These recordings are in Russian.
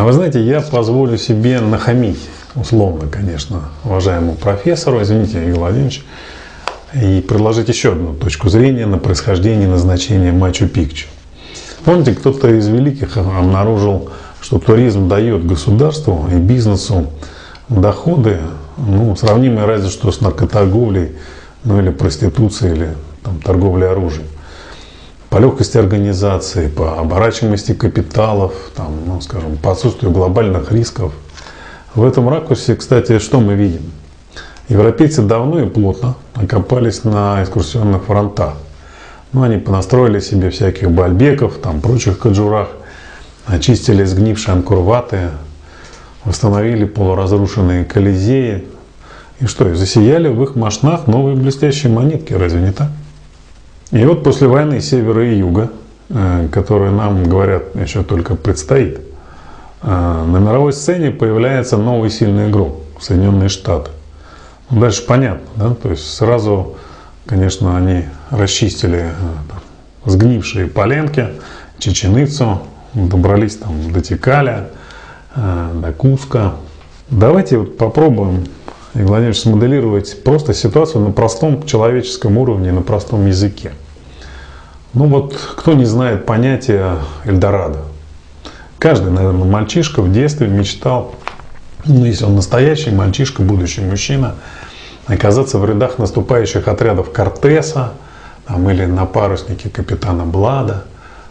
А вы знаете, я позволю себе нахамить, условно, конечно, уважаемому профессору, извините, Игорь Владимирович, и предложить еще одну точку зрения на происхождение и назначение Мачу-Пикчу. Помните, кто-то из великих обнаружил, что туризм дает государству и бизнесу доходы, сравнимые разве что с наркоторговлей, или проституцией, или торговлей оружием. По легкости организации, по оборачиваемости капиталов, по отсутствию глобальных рисков. В этом ракурсе, кстати, что мы видим? Европейцы давно и плотно окопались на экскурсионных фронтах. Они понастроили себе всяких бальбеков, прочих каджурах, очистили сгнившие анкор-ваты, восстановили полуразрушенные колизеи. И что, и засияли в их мошнах новые блестящие монетки, разве не так? И вот после войны севера и юга, которая нам, говорят, еще только предстоит, на мировой сцене появляется новый сильный игрок – Соединенные Штаты. Дальше понятно, да? То есть сразу, конечно, они расчистили сгнившие поленки, Чечен-Ицу, добрались до Тикаля, до Куска. Давайте попробуем, Игорь Владимирович, смоделировать просто ситуацию на простом человеческом уровне, на простом языке. Кто не знает понятия Эльдорадо? Каждый, наверное, мальчишка в детстве мечтал, если он настоящий мальчишка, будущий мужчина, оказаться в рядах наступающих отрядов Кортеса или на паруснике капитана Блада,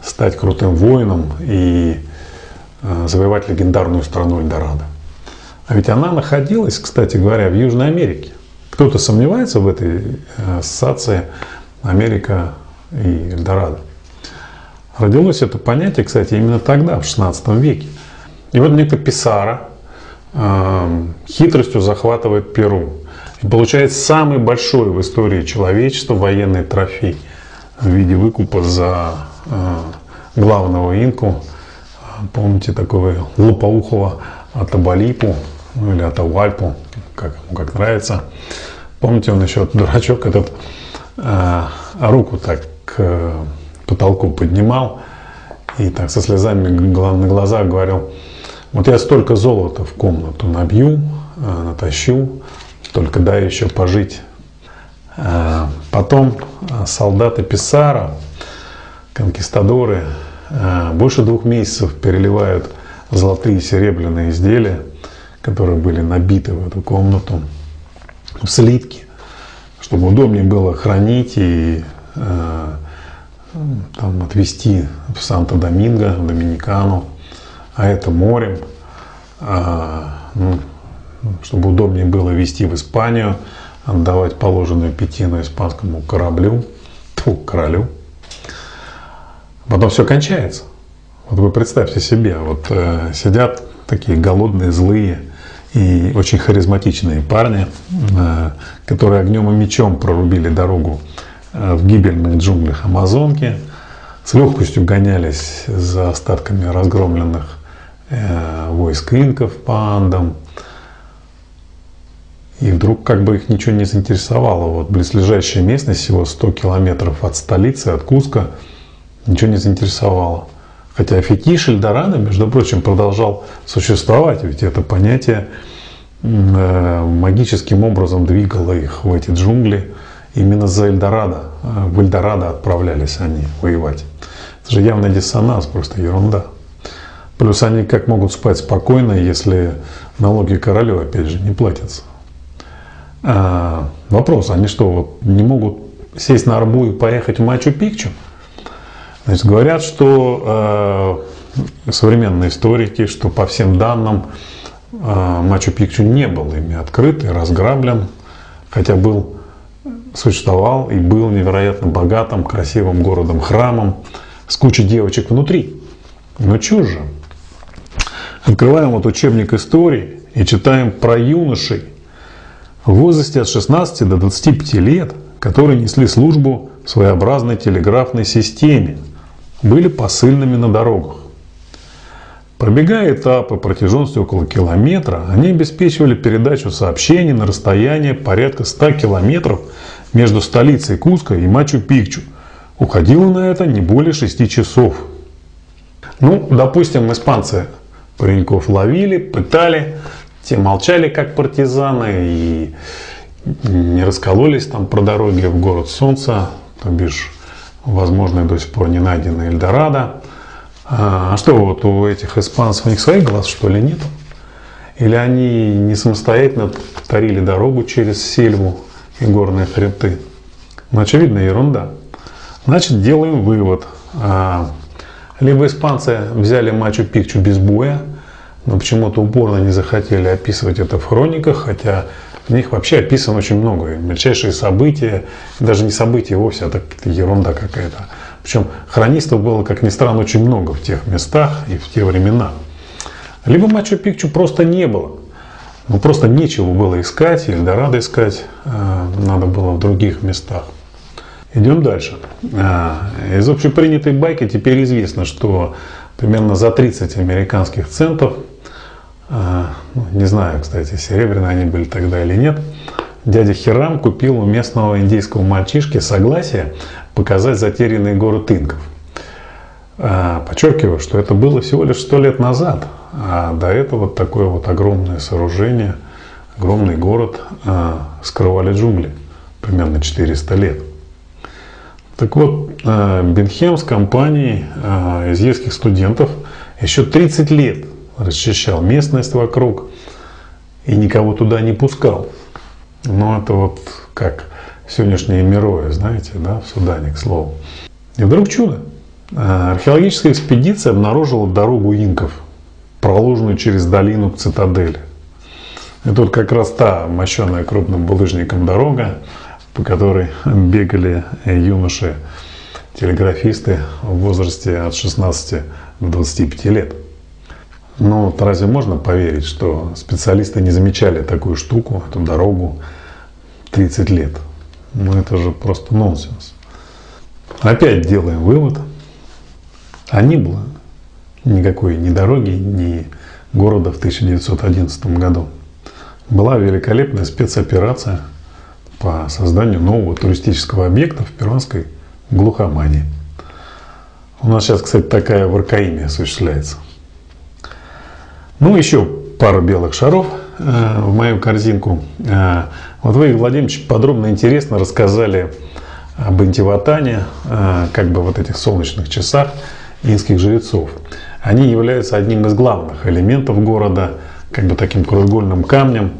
стать крутым воином и завоевать легендарную страну Эльдорадо. А ведь она находилась, кстати говоря, в Южной Америке. Кто-то сомневается в этой ассоциации Америка и Эльдорадо? Родилось это понятие, кстати, именно тогда, в XVI веке. И вот некто Писаро хитростью захватывает Перу и получает самый большой в истории человечества военный трофей в виде выкупа за главного инку. Помните такого лопоухого Атабалипу, или Атауальпу, как нравится. Помните, он еще, дурачок этот, руку так к потолку поднимал и так со слезами на глазах говорил: вот я столько золота в комнату набью, натащу, только дай еще пожить. Потом солдаты Писаро, конкистадоры, больше 2 месяцев переливают золотые и серебряные изделия, которые были набиты в эту комнату, в слитки, чтобы удобнее было хранить и отвезти в Санто-Доминго, в Доминикану, а это морем, чтобы удобнее было везти в Испанию, отдавать положенную пятину испанскому королю. Потом все кончается. Вы представьте себе, сидят такие голодные, злые и очень харизматичные парни, которые огнем и мечом прорубили дорогу в гибельных джунглях Амазонки, с легкостью гонялись за остатками разгромленных войск инков по Андам. И вдруг их ничего не заинтересовало. Близлежащая местность, всего 100 километров от столицы, от Куска, ничего не заинтересовало. Хотя фетиш Эльдорадо, между прочим, продолжал существовать, ведь это понятие магическим образом двигало их в эти джунгли. Именно за Эльдорадо, в Эльдорадо отправлялись они воевать. Это же явный диссонанс, просто ерунда. Плюс они как могут спать спокойно, если налоги королю, опять же, не платятся? Вопрос, они что, не могут сесть на арбу и поехать в Мачу-Пикчу? Значит, говорят, что современные историки, что по всем данным Мачу-Пикчу не был ими открыт и разграблен, хотя существовал и был невероятно богатым, красивым городом-храмом с кучей девочек внутри. Но чушь же. Открываем учебник истории и читаем про юношей в возрасте от 16 до 25 лет, которые несли службу в своеобразной телеграфной системе, были посыльными на дорогах. Пробегая этапы протяженностью около километра, они обеспечивали передачу сообщений на расстояние порядка 100 километров между столицей Куско и Мачу-Пикчу. Уходило на это не более 6 часов. Допустим, испанцы Пареньков ловили, пытали, те молчали как партизаны и не раскололись там про дороги в город солнца, то бишь, возможно, до сих пор не найдено Эльдорадо. А что вот у этих испанцев, у них своих глаз что ли нет? Или они не самостоятельно тарили дорогу через сельву и горные хребты? Ну, очевидно, ерунда. Значит, делаем вывод. Либо испанцы взяли Мачу-Пикчу без боя, но почему-то упорно не захотели описывать это в хрониках, хотя в них вообще описано очень много. Мельчайшие события, даже не события вовсе, а так ерунда какая-то. Причем хронистов было, как ни странно, очень много в тех местах и в те времена. Либо Мачу-Пикчу просто не было. Ну, просто нечего было искать, Эльдорадо искать надо было в других местах. Идем дальше. Из общепринятой байки теперь известно, что примерно за 30 американских центов, не знаю, кстати, серебряные они были тогда или нет, дядя Хирам купил у местного индейского мальчишки согласие показать затерянный город инков. Подчеркиваю, что это было всего лишь 100 лет назад, а до этого вот такое вот огромное сооружение, огромный город скрывали джунгли примерно 400 лет. Так вот, Бенхем с компанией израильских студентов еще 30 лет расчищал местность вокруг и никого туда не пускал. Но это вот как сегодняшние Мирои, знаете, да, в Судане, к слову. И вдруг чудо. Археологическая экспедиция обнаружила дорогу инков, проложенную через долину к цитадели. И тут как раз та мощенная крупным булыжником дорога, по которой бегали юноши-телеграфисты в возрасте от 16 до 25 лет. Ну, вот разве можно поверить, что специалисты не замечали такую штуку, эту дорогу 30 лет? Ну, это же просто нонсенс. Опять делаем вывод. А не было никакой ни дороги, ни города в 1911 году. Была великолепная спецоперация по созданию нового туристического объекта в перуанской глухомании. У нас сейчас, кстати, такая в Аркаиме осуществляется. Ну, еще пару белых шаров в мою корзинку. Вот вы, Владимирович, подробно и интересно рассказали об Интиватане, как бы вот этих солнечных часах инских жрецов. Они являются одним из главных элементов города, как бы таким краеугольным камнем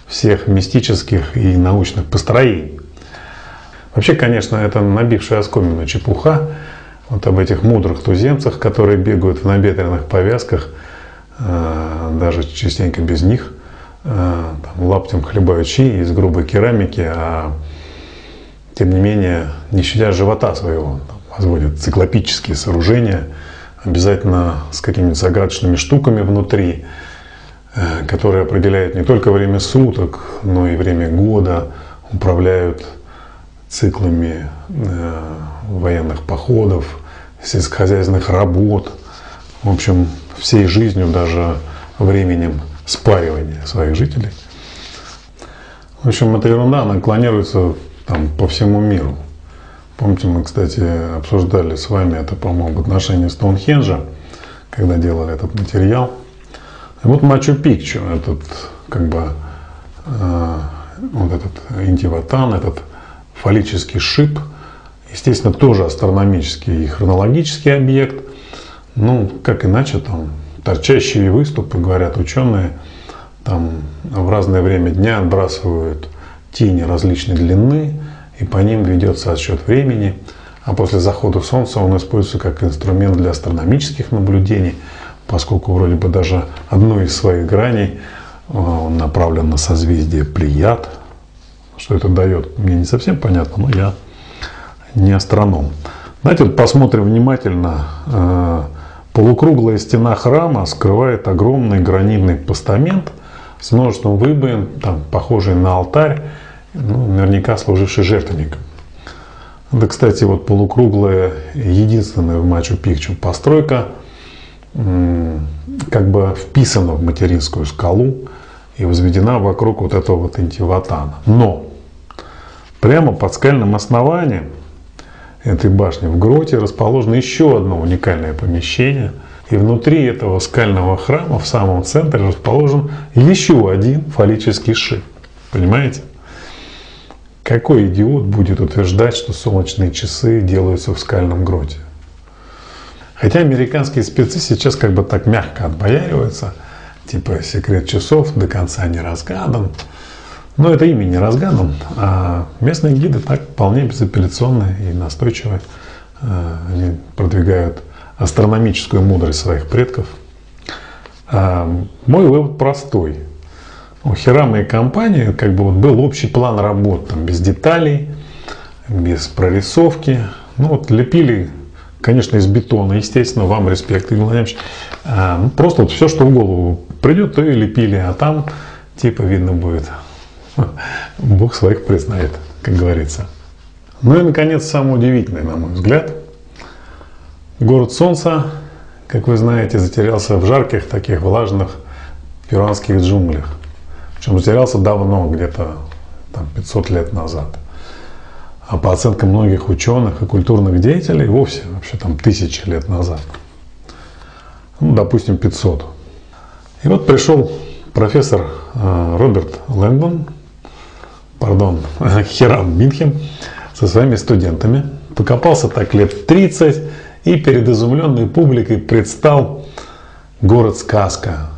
всех мистических и научных построений. Вообще, конечно, это набившая оскомину чепуха. Вот об этих мудрых туземцах, которые бегают в набедренных повязках, даже частенько без них, там, лаптем хлебают щи из грубой керамики, а тем не менее, не щадя живота своего, там, возводят циклопические сооружения, обязательно с какими-то загадочными штуками внутри, которые определяют не только время суток, но и время года, управляют циклами военных походов, сельскохозяйственных работ, в общем, всей жизнью, даже временем спаривания своих жителей. В общем, эта ерунда, она клонируется там по всему миру. Помните, мы, кстати, обсуждали с вами это, по-моему, в отношении Стоунхенджа, когда делали этот материал. И вот Мачу-Пикчу, этот, как бы, вот этот Интиватан, этот фаллический шип, естественно, тоже астрономический и хронологический объект. Ну, как иначе, там, торчащие выступы, говорят ученые, там в разное время дня отбрасывают тени различной длины, и по ним ведется отсчет времени. А после захода Солнца он используется как инструмент для астрономических наблюдений, поскольку вроде бы даже одну из своих граней он направлен на созвездие Плеяд. Что это дает, мне не совсем понятно, но я не астроном. Знаете, вот посмотрим внимательно. Полукруглая стена храма скрывает огромный гранитный постамент с множеством выбоин, там, похожий на алтарь, ну, наверняка служивший жертвенником. Да, кстати, вот полукруглая, единственная в Мачу-Пикчу постройка, как бы вписана в материнскую скалу и возведена вокруг вот этого вот Интиватана. Но прямо под скальным основанием этой башни в гроте расположено еще одно уникальное помещение. И внутри этого скального храма в самом центре расположен еще один фаллический шип. Понимаете? Какой идиот будет утверждать, что солнечные часы делаются в скальном гроте? Хотя американские спецы сейчас как бы так мягко отбояриваются, типа секрет часов до конца не разгадан. Но это ими не разгадан, а местные гиды так вполне безапелляционно и настойчиво они продвигают астрономическую мудрость своих предков. Мой вывод простой. У Хирама и компании как бы вот был общий план работ, там, без деталей, без прорисовки. Ну вот лепили, конечно, из бетона, естественно, вам респект, Игорь Владимирович. Просто вот все, что в голову придет, то и лепили, а там типа видно будет. Бог своих признает, как говорится. Ну и, наконец, самое удивительное, на мой взгляд. Город Солнца, как вы знаете, затерялся в жарких, таких влажных перуанских джунглях. Причем затерялся давно, где-то 500 лет назад. А по оценкам многих ученых и культурных деятелей, вовсе вообще там 1000 лет назад. Ну, допустим, 500. И вот пришел профессор Роберт Лэнгдон, Хирам Минхем, со своими студентами. Покопался так лет 30 и перед изумленной публикой предстал город-сказка.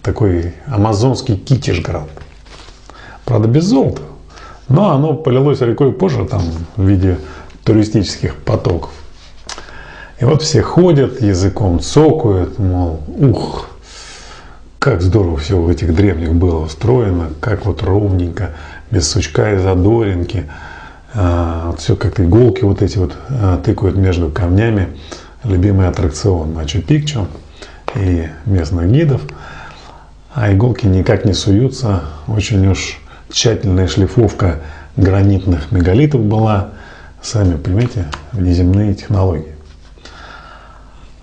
Такой амазонский Китишград. Правда, без золота. Но оно полилось рекой позже, там, в виде туристических потоков. И вот все ходят, языком цокают, мол, ух, как здорово все в этих древних было устроено, как вот ровненько, без сучка и задоринки. Все как-то иголки вот эти вот тыкают между камнями. Любимый аттракцион Мачу-Пикчу и местных гидов. А иголки никак не суются. Очень уж тщательная шлифовка гранитных мегалитов была. Сами понимаете, внеземные технологии.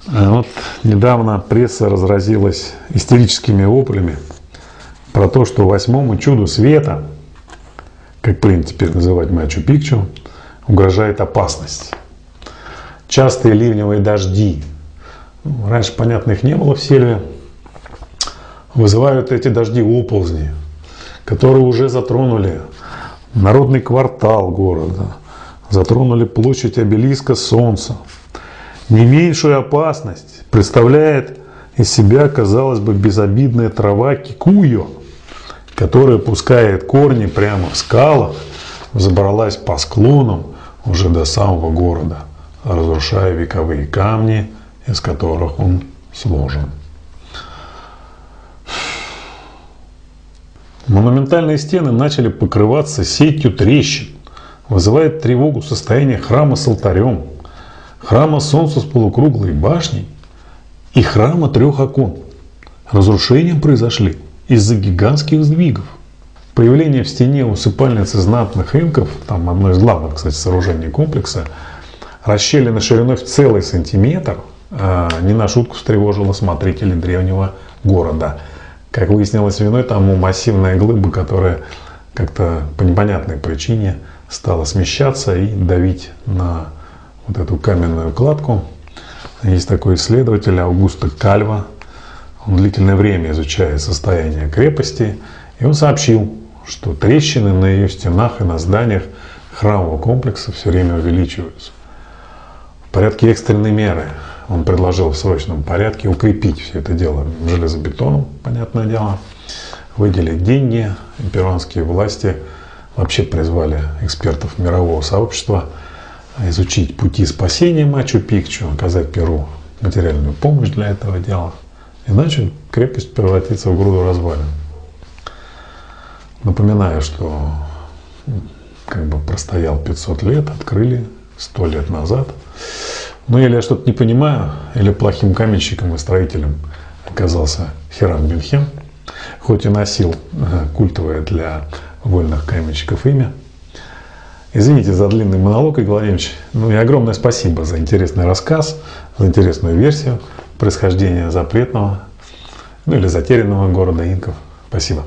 Вот недавно пресса разразилась истерическими воплями про то, что 8-му чуду света, как принято теперь называть Мачу-Пикчу, угрожает опасность. Частые ливневые дожди, раньше, понятно, их не было в сельве, вызывают эти дожди оползни, которые уже затронули народный квартал города, затронули площадь обелиска Солнца. Не меньшую опасность представляет из себя, казалось бы, безобидная трава кикуйо, которая пускает корни прямо в скалах, взобралась по склонам уже до самого города, разрушая вековые камни, из которых он сложен. Монументальные стены начали покрываться сетью трещин, вызывает тревогу состояние храма с алтарем, храма Солнца с полукруглой башней и храма 3 окон. Разрушения произошли из-за гигантских сдвигов. Появление в стене усыпальницы знатных инков, там одно из главных, кстати, сооружений комплекса, расщелина шириной в целый сантиметр, не на шутку встревожило смотрителей древнего города. Как выяснилось, виной тому массивная глыба, которая как-то по непонятной причине стала смещаться и давить на вот эту каменную кладку. Есть такой исследователь Аугусто Кальва. Он длительное время изучает состояние крепости. И он сообщил, что трещины на ее стенах и на зданиях храмового комплекса все время увеличиваются. В порядке экстренной меры он предложил в срочном порядке укрепить все это дело железобетоном, понятное дело, выделить деньги. Перуанские власти вообще призвали экспертов мирового сообщества изучить пути спасения Мачу-Пикчу, оказать Перу материальную помощь для этого дела. Иначе крепость превратится в груду развалин. Напоминаю, что как бы простоял 500 лет, открыли 100 лет назад. Но или я что-то не понимаю, или плохим каменщиком и строителем оказался Хирам Минхем, хоть и носил культовое для вольных каменщиков имя. Извините за длинный монолог, Игорь Владимирович. Ну и огромное спасибо за интересный рассказ, за интересную версию происхождения запретного, ну или затерянного города инков. Спасибо.